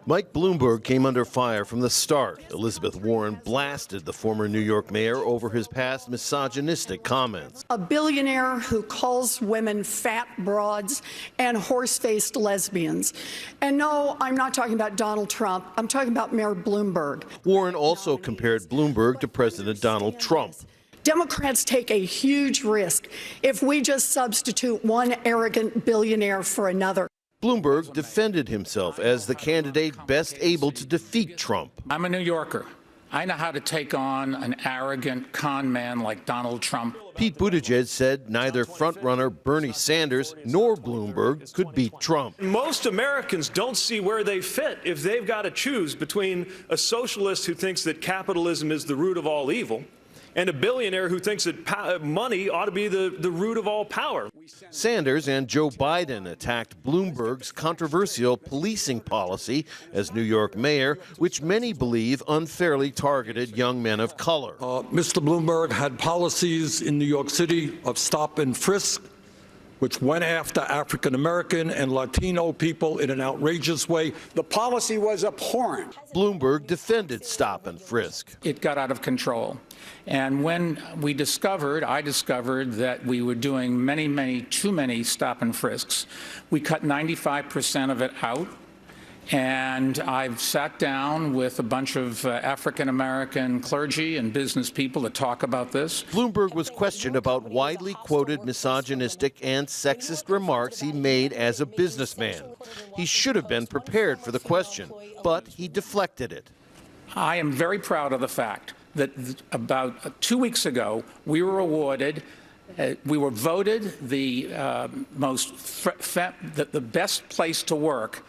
Mike Bloomberg came under fire from the start. Elizabeth Warren blasted the former New York mayor over his past misogynistic comments. A billionaire who calls women fat broads and horse-faced lesbians. And no, I'm not talking about Donald Trump. I'm talking about Mayor Bloomberg. Warren also compared Bloomberg to President Donald Trump. Democrats take a huge risk if we just substitute one arrogant billionaire for another. Bloomberg defended himself as the candidate best able to defeat Trump. I'm a New Yorker. I know how to take on an arrogant con man like Donald Trump. Pete Buttigieg said neither frontrunner Bernie Sanders nor Bloomberg could beat Trump. Most Americans don't see where they fit if they've got to choose between a socialist who thinks that capitalism is the root of all evil and a billionaire who thinks that money ought to be the root of all power. Sanders and Joe Biden attacked Bloomberg's controversial policing policy as New York mayor, which many believe unfairly targeted young men of color. Mr. Bloomberg had policies in New York City of stop and frisk, which went after African-American and Latino people in an outrageous way. The policy was abhorrent. Bloomberg defended stop and frisk. It got out of control. And when I discovered that we were doing too many stop and frisks, we cut 95% of it out. And I've sat down with a bunch of African-American clergy and business people to talk about this. Bloomberg was questioned about widely quoted misogynistic and sexist remarks he made as a businessman. He should have been prepared for the question, but he deflected it. I am very proud of the fact that about 2 weeks ago, we were awarded, we were voted the best place to work,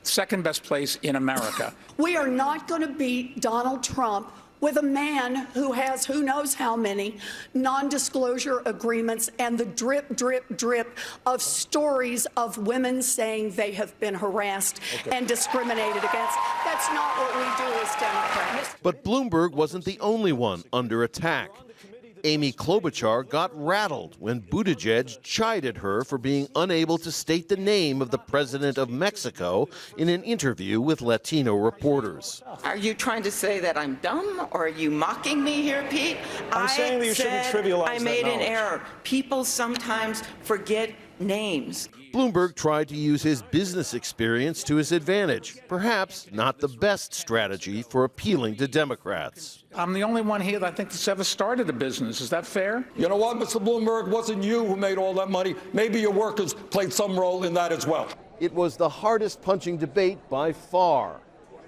second best place in America. We are not going to beat Donald Trump with a man who has who knows how many non-disclosure agreements and the drip, drip, drip of stories of women saying they have been harassed and discriminated against. That's not what we do as Democrats. But Bloomberg wasn't the only one under attack. Amy Klobuchar got rattled when Buttigieg chided her for being unable to state the name of the president of Mexico in an interview with Latino reporters. Are you trying to say that I'm dumb, or are you mocking me here, Pete? I'm saying that you shouldn't trivialize that I made an knowledge. error. People sometimes forget names. Bloomberg tried to use his business experience to his advantage, perhaps not the best strategy for appealing to Democrats. I'm the only one here that I think that's ever started a business. Is that fair? You know what, Mr. Bloomberg, it wasn't you who made all that money. Maybe your workers played some role in that as well. It was the hardest punching debate by far.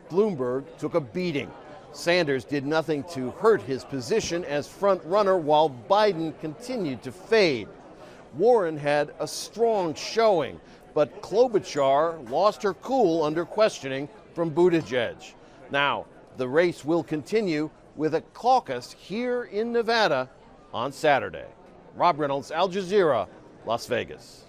Bloomberg took a beating. Sanders did nothing to hurt his position as front runner while Biden continued to fade. Warren had a strong showing, but Klobuchar lost her cool under questioning from Buttigieg. Now, the race will continue with a caucus here in Nevada on Saturday. Rob Reynolds, Al Jazeera, Las Vegas.